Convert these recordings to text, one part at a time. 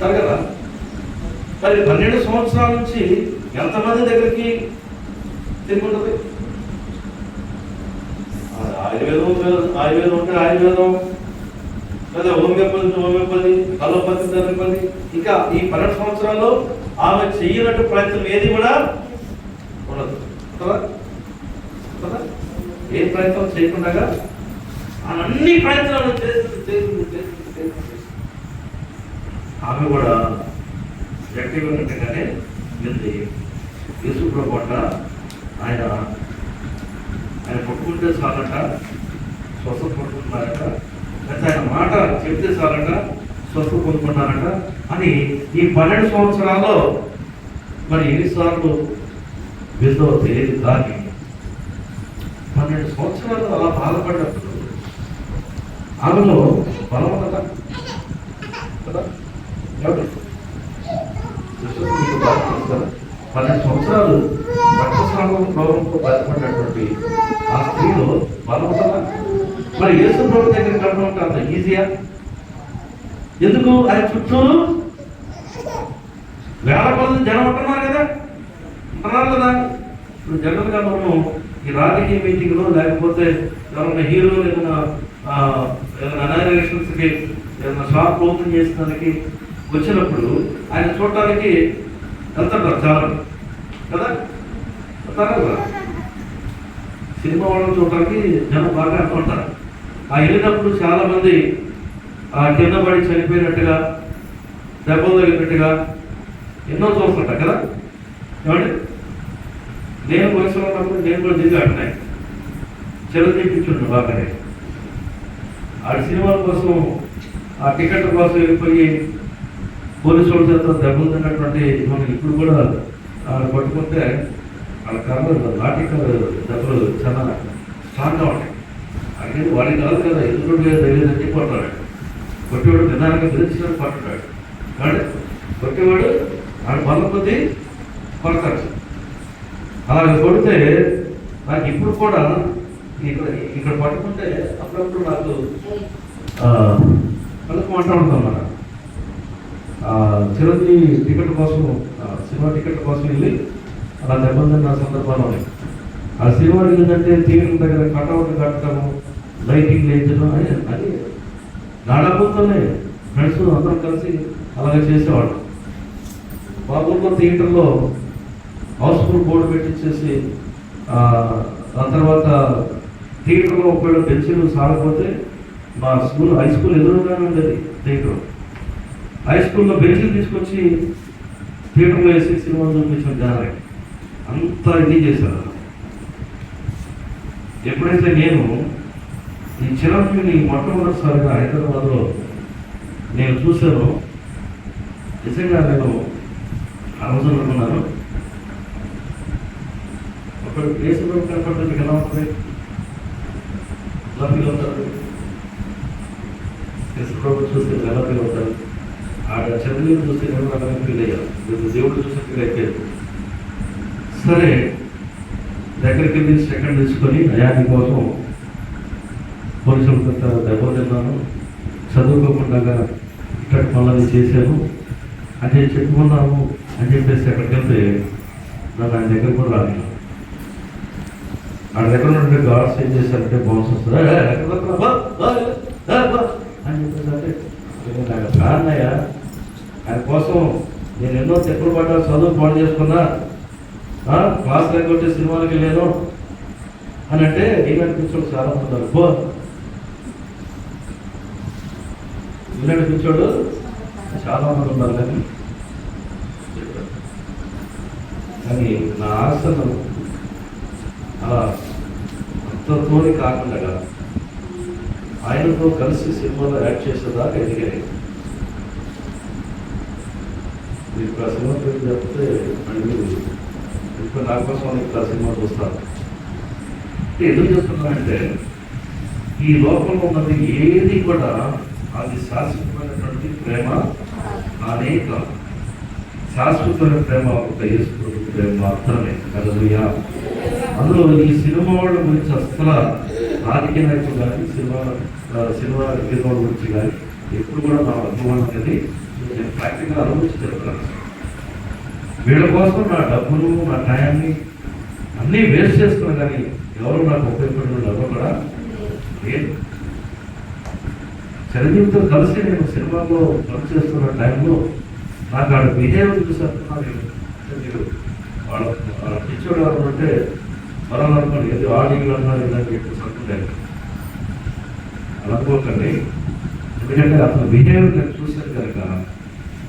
కదా. మరి 12 సంవత్సరాల నుంచి ఎంతమంది దగ్గరికి తిరిగి ఉంటుంది? ఆయుర్వేదం ఉంటే ఆయుర్వేదం, లేదా హోమియోపతి, అలోపతి. ఇంకా ఈ 12 సంవత్సరాల్లో ఆమె చెయ్యనట్టు ప్రయత్నం ఏది కూడా ఉండదు కదా. ఏ ప్రయత్నం చేయకుండా అన్ని ప్రయత్నాలు చేస్తుంది. ఆమె కూడా గట్టిగా ఉన్నట్టుగానే వెళ్ళి యేసుప్రభు అంట ఆయన పట్టుకుంటే చాలట స్వస్థ పట్టుకుంటున్నారట, లేకపోతే ఆయన మాట చెప్తే చాలట స్వస్థ పొందుకున్నారట అని ఈ 12 సంవత్సరాల్లో మరి ఎన్నిసార్లు విధో తెలియదు. కానీ 12 సంవత్సరాలు అలా బాధపడ్డప్పుడు ఆమెలో బలం కదా. 12 సంవత్సరాలు రక్తస్రావం రోగంతో బాధపడినటువంటి ఆ స్త్రీలో బలం కదా. మరి యేసు ప్రభు దగ్గర కట్టడం అంత ఈజీయా? ఎందుకు? ఆయన చుట్టూరు వేల కొద్ది జనం ఉంటున్నారు కదా. ఇప్పుడు జనరల్గా మనము ఈ రాజకీయ మీటింగ్లో లేకపోతే ఎవరైనా హీరోలు ఏదైనా అనాగరేషన్స్కి ఏదైనా షాప్ ఓపెన్ చేసడానికి వచ్చినప్పుడు ఆయన చూడటానికి వెళ్తుంటారు చాలా కదా. వెళ్తారా కదా? సినిమా వాళ్ళని చూడటానికి జనం బాగా వెళ్తుంటారు. ఆ వెళ్ళినప్పుడు చాలా మంది కింద పడి చనిపోయినట్టుగా, దెబ్బలు తగినట్టుగా ఎన్నో చూస్తుంటా కదా. ఏమండి, నేను వయసులో ఉన్నప్పుడు నేను కూడా దిగి అంటున్నాయి చెరదీపించుండు బాగానే. ఆ సినిమాల కోసం ఆ టికెట్ కోసం వెళ్ళిపోయి పోలీసు వాళ్ళ చేత దెబ్బలు తిన్నటువంటి మనం ఇప్పుడు కూడా పట్టుకుంటే వాళ్ళ కాలంలో నాటికలు దెబ్బలు చాలా స్ట్రాంగ్గా ఉంటాయి. అడిగి వాడికి కాదు కదా, ఎదురు తెలియదని చెప్పి కొట్టాడు. కొట్టేవాడు నిదానంగా బెదిరించినట్టు పట్టున్నాడు. కానీ కొట్టేవాడు ఆడు బలం కొద్దీ కొడతాడు. అలాగే కొడితే నాకు ఇప్పుడు కూడా ఇక్కడ పట్టుకుంటే అప్పుడప్పుడు నాకు కలుపు అంటూ ఉంటాం. మన చిరంజీవి టికెట్ కోసం, సినిమా టికెట్ కోసం వెళ్ళి అలా దెబ్బతిన్న సందర్భాలు ఉన్నాయి. ఆ సినిమా ఏంటంటే థియేటర్ దగ్గర కటౌట్ కట్టడము, లైటింగ్ వేయించడం అది నాడకపోతేనే ఫ్రెండ్స్ అందరం కలిసి అలాగే చేసేవాడు. బాబుల్లో థియేటర్లో హౌస్ఫుల్ బోర్డు పెట్టించేసి ఆ తర్వాత థియేటర్లో ఒకవేళ బెంచీలు సాగకపోతే మా స్కూల్ హై స్కూల్ ఎదురుగానే ఉండేది థియేటర్. హై స్కూల్లో బెంచీలు తీసుకొచ్చి థియేటర్లో వేసి సినిమాలు చూపించిన జనాలే అంతా ఇది చేశారు. ఎప్పుడైతే నేను ఈ చిరంజీవిని మొట్టమొదటిసారిగా హైదరాబాద్లో నేను చూశాను, నిజంగా నేను ఆ రోజు అనుకున్నాను, ఒక దేశంలో కనపడితే మీకు ఎలా ఉంటుంది? ఎలా ఫీల్ అవుతారు? దేశంలో చూస్తే ఎలా ఫీల్ అవుతారు? ఆ చిరంజీవిని చూస్తే నేను అలాగే ఫీల్ అయ్యాను. దేవుడు చూస్తే ఫీల్ అయిపోయారు. సరే, దగ్గరికి వెళ్ళి సెకండ్ తీసుకొని అయాని కోసం పోలీసుల కొంత దెబ్బ తిన్నాను, చదువుకోకుండా ఇక్కడ మళ్ళీ చేశాను అని చెప్పుకున్నాము అని చెప్పేసి అక్కడికి వెళ్తే నన్ను ఆయన దగ్గర కూడా రాలేదు. ఆ దగ్గర నుండి గాడ్స్ ఏం చేశారంటే బౌన్స్ వస్తుంది అని చెప్పేసి నాకు కారణయ్య ఆయన కోసం నేను ఎన్నో చెప్పులు పడ్డా, చదువు పాడు చేసుకున్నా, క్లాస్ లేకపోతే సినిమాలకి వెళ్ళాను అని అంటే ఏమనిపించాడు చాలా మంది ఉన్నారు. వినడిపించాడు చాలా మంది ఉన్నారు. కానీ నా ఆశను అలా అంతతోనే కాకుండా ఆయనతో కలిసి సినిమాలో యాక్ట్ చేసేదాకా ఎదిగాయి. ఇప్పుడు ఆ సినిమా పేరు చెప్తే మళ్ళీ ఇప్పుడు నా కోసం ఇప్పుడు ఆ సినిమా చూస్తాను. ఎందుకు చెప్తున్నానంటే ఈ లోకంలో ఉన్నది ఏది కూడా అది శాశ్వతమైనటువంటి ప్రేమ అనేక శాశ్వతమైన ప్రేమ ఒక యేసు ప్రేమ మాత్రమే. హల్లెలూయా. అందులో ఈ సినిమా వాళ్ళ గురించి అసలు రాజకీయ నాయకులు కానీ సినిమా హీరోల గురించి కానీ ఎప్పుడు కూడా నా అనుభవం అనేది నేను ప్రాక్టికల్ అనుభవించి చెప్తున్నాను. వీళ్ళ కోసం నా డబ్బులు నా టైంని అన్నీ వేస్ట్ చేసుకున్నా కానీ ఎవరు నాకు ఉపయోగపడిన డబ్బు కూడా లేదు. చిరంజీవితో కలిసి నేను సినిమాలో పనిచేస్తున్న టైంలో నాకు ఆడ బిహేవియర్ చూసేస్తున్నాను. మీరు వాళ్ళ పిచ్చోడు అంటే పరాలనుకోండి ఏదో ఆడియో అన్నారు ఇలా చెప్పేసి అనుకుంటాను. అలా అనుకోకండి. ఎందుకంటే అతను బిహేవియర్ నేను చూశాను కనుక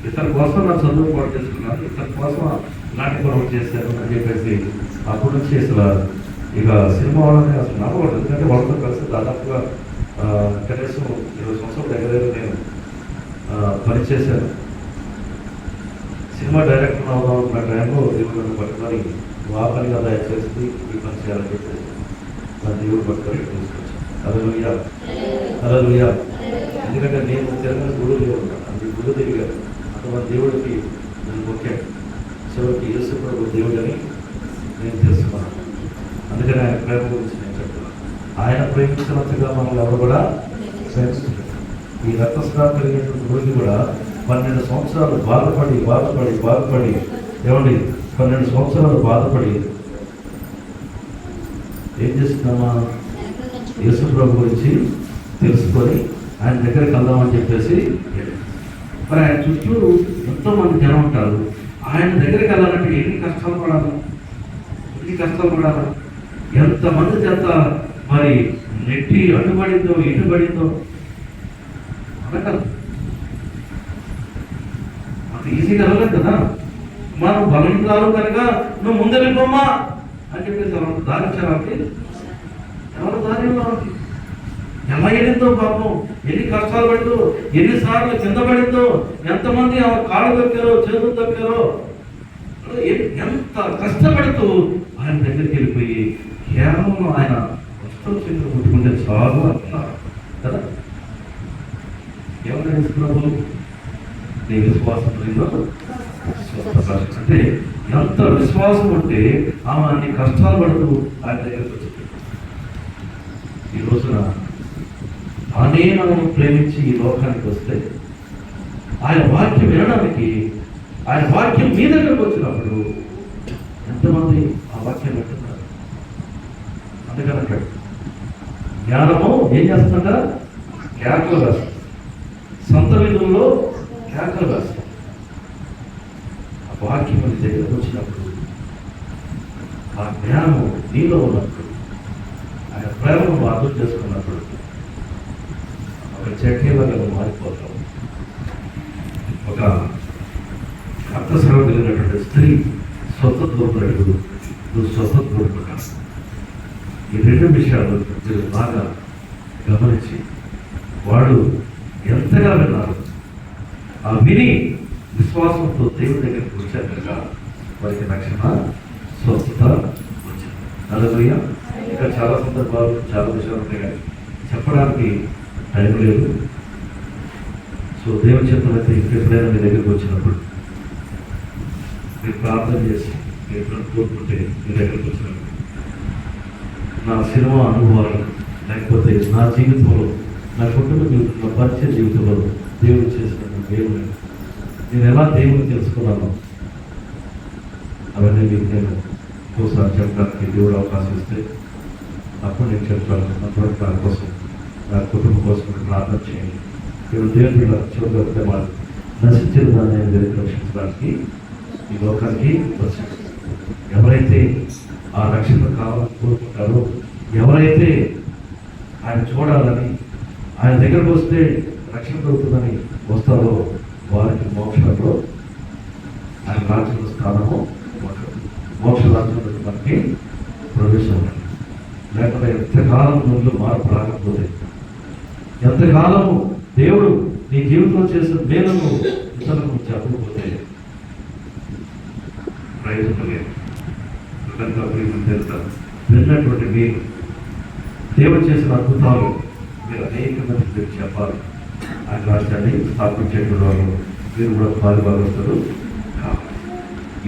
ఇతని కోసం నా చదువు పాటు చేసుకున్నాను, ఇతని కోసం నాటి పొరవ చేశాను అని చెప్పేసి అప్పటి నుంచి అసలు ఇక సినిమా వాళ్ళని అసలు నమ్మకూడదు. ఎందుకంటే వాళ్ళతో కలిసి దాదాపుగా కనీసం 20 సంవత్సరాల దగ్గర నేను పనిచేశాను. సినిమా డైరెక్టర్ అవుదాం ఉన్న టైంలో దేవుడు పట్టుకొని ఆ పనిగా దయచేసి ఈ పని చేయాలని చెప్పేసి నా దేవుడు పట్టుకొని తీసుకొచ్చాను. హల్లెలూయా, హల్లెలూయా. ఎందుకంటే నేను తిరగని గురువులు ఉన్నాను, అది గురువు తిరిగారు. అటువంటి దేవుడికి నేను ముఖ్యం. చివరికి యేసు ప్రభు దేవుడని నేను తెలుసుకున్నాను. అందుకని ఆయన ప్రేమ గురించి నేను చెప్తున్నాను. ఆయన ప్రేమించినంతగా మనల్ని ఎవరు కూడా ప్రేమిస్తున్నారు. ఈ రక్తస్రావం కలిగినటువంటి గురించి కూడా 12 సంవత్సరాలు బాధపడి ఏమండి 12 సంవత్సరాలు బాధపడి ఏం చేస్తున్నామా, యేసు ప్రభు గురించి తెలుసుకొని ఆయన దగ్గరికి వెళ్దామని చెప్పేసి. మరి ఆయన చుట్టూ ఎంతోమంది జనం ఉంటారు. ఆయన దగ్గరికి వెళ్ళాలంటే ఎన్ని కష్టాలు పడాలి, ఎంతమంది చేత మరి నెట్టి అడ్డుపడిందో ఇటుపడిందో అనగలదు. అంత ఈజీగా వెళ్ళలేదు కదా. మనం బలవంతురాలు కనుక నువ్వు ముందు వెళ్ళిపోమ్మా అని చెప్పేసి ఎవరు దారి ఇచ్చారాకి, ఎవరు దారి వాళ్ళకి ఎలా వెళ్ళిందో పాపం, ఎన్ని కష్టాలు పడిందో, ఎన్నిసార్లు కింద పడిందో, ఎంతమంది కాళ్ళు దొక్కారో చేతులు దొక్కారో, ఎంత కష్టపడుతూ ఆయన దగ్గరికి వెళ్ళిపోయి కేవలం ఆయన వస్త్రం చేతులు కొట్టుకుంటే చాలు అంటున్నారు కదా. ఎవరు తెలుసుకున్నావు నీ విశ్వాసం అంటే ఎంత విశ్వాసం ఉంటే ఆమె అన్ని కష్టాలు పడుతూ ఆయన దగ్గరికి వచ్చింది. ఈ రోజున తానే మనము ప్రేమించి ఈ లోకానికి వస్తే ఆయన వాక్యం వినడానికి, ఆయన వాక్యం మీ దగ్గరకు వచ్చినప్పుడు ఎంతమంది ఆ వాక్యం వింటున్నారు. అందుకనంటాడు జ్ఞానము ఏం చేస్తుందా, కేకలు వేస్తాం. సొంత విధుల్లో కేకలు వేస్తాం. ఆ వాక్యం మీ దగ్గరకు వచ్చినప్పుడు, ఆ జ్ఞానము నీలో ఉన్నప్పుడు, ఆయన ప్రేమను అర్థం చేసుకున్నప్పుడు ఒక చెట్లగా మారిపోతాం. ఒక రక్తస్రావం కలిగినటువంటి స్త్రీ స్వతంత్రుడు, నువ్వు స్వతంత్రుడు కాదు. ఈ 2 విషయాలు మీరు బాగా గమనించి వాడు ఎంతగా విన్నారు, ఆ విని విశ్వాసంతో దేవుడి దగ్గరికి వచ్చారు కనుక వారికి రక్షణ స్వస్థత వచ్చింది. హల్లెలూయా. ఇంకా చాలా సందర్భాలు చాలా విషయాలు ఉన్నాయి కానీ చెప్పడానికి టైం లేదు. సో దేవుని చిత్తమైతే ఎప్పుడైనా మీ దగ్గరికి వచ్చినప్పుడు మీరు ప్రార్థన చేసి మీరు కోరుకుంటే మీ దగ్గరికి వచ్చినప్పుడు నా సినిమా అనుభవాలు లేకపోతే నా జీవితంలో, నా కుటుంబ జీవితంలో, పరిచయ జీవితంలో దేవుడు చేసిన దేవుడు నేను ఎలా దేవుడిని తెలుసుకున్నాను అవన్నీ మీకు నేను ఒకసారి చెప్పడానికి దేవుడు అవకాశం ఇస్తే అప్పుడు నేను చెప్తాను. అటువంటి దాని కోసం, నా కుటుంబం కోసం ప్రార్థన చేయండి. ఇప్పుడు దేవుడు చివరిగా వాళ్ళు నశించిన దాన్ని దేవుడిని రక్షించడానికి ఈ లోకానికి వచ్చాడు. ఎవరైతే ఆ రక్షణ కావాలని కోరుకుంటారో, ఎవరైతే ఆయన చూడాలని, ఆయన దగ్గరకు వస్తే రక్షణ దొరుకుతుందని వస్తారో వారికి మోక్షంలో ఆయన రాజ్యంలో స్థానము, మోక్ష రాజ్యంలో మనకి ప్రవేశం ఉంది. లేకపోతే ఎంతకాలం నుండి మార్పు రాకపోతే, ఎంతకాలము దేవుడు నీ జీవితంలో చేసిన మేలును ఇతరులకు చెప్పకపోతే ప్రయోజనం లేదు. తెలుస్తారు విన్నటువంటి మీరు దేవుడు చేసిన అద్భుతాలు మీరు అనేక మంది మీరు చెప్పాలి. ఆయన రాష్ట్రాన్ని స్థాపించేటువంటి వాళ్ళు మీరు కూడా పాలుభాగస్తులు కావాలి.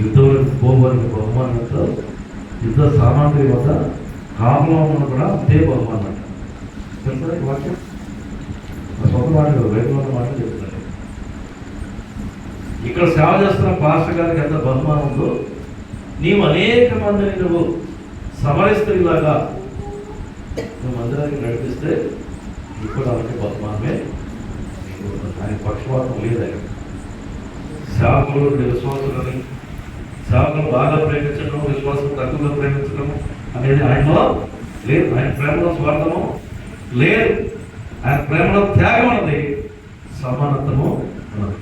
యుద్ధంలో పోవాలని బహుమానంతో యుద్ధ సామాగ్రి వద్ద కాపులో ఉన్న కూడా అంతే బహుమానం అంట. వాక్యం సొంత మాటలు బయటలో ఉన్న మాటలు చెప్తాను. ఇక్కడ సేవ చేస్తున్న పాస్టర్ గారికి ఎంత బహుమానం ఉందో, నీవు అనేక మందిని నువ్వు సమరస్త్రీలాగా నువ్వు మందిరానికి నడిపిస్తే నీకు కూడా అలాంటి బహుమానమే నీకు. ఆయన పక్షపాతం లేదని సేవకులు విశ్వాసులని, సేవకులు బాగా ప్రేమించడం, విశ్వాసం తక్కువగా ప్రేమించడం అనేది ఆయనలో లేదు. ఆయన ప్రేమలో స్వార్థము లేదు, ఆయన ప్రేమలో త్యాగం ఉన్నది, సమానత్వము ఉన్నది.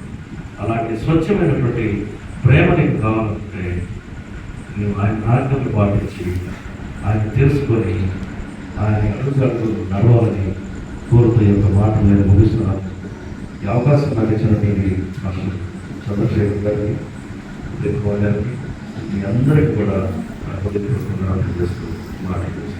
అలాంటి స్వచ్ఛమైనటువంటి ప్రేమ నీకు కావాలంటే నువ్వు ఆయన ఆజ్ఞలు పాటించి ఆయన తెలుసుకొని ఆయన అడుగుజాడలు నడవాలని కోరుతూ యొక్క మాటలు నేను ముగిస్తున్నాను. ఈ అవకాశం నాకు ఇచ్చినటువంటి మాస్టర్ చంద్రశేఖర్ గారికి, గారికి, మీ అందరికీ కూడా హృదయపూర్వకంగా చేస్తూ మాట్లాడుతున్నాను.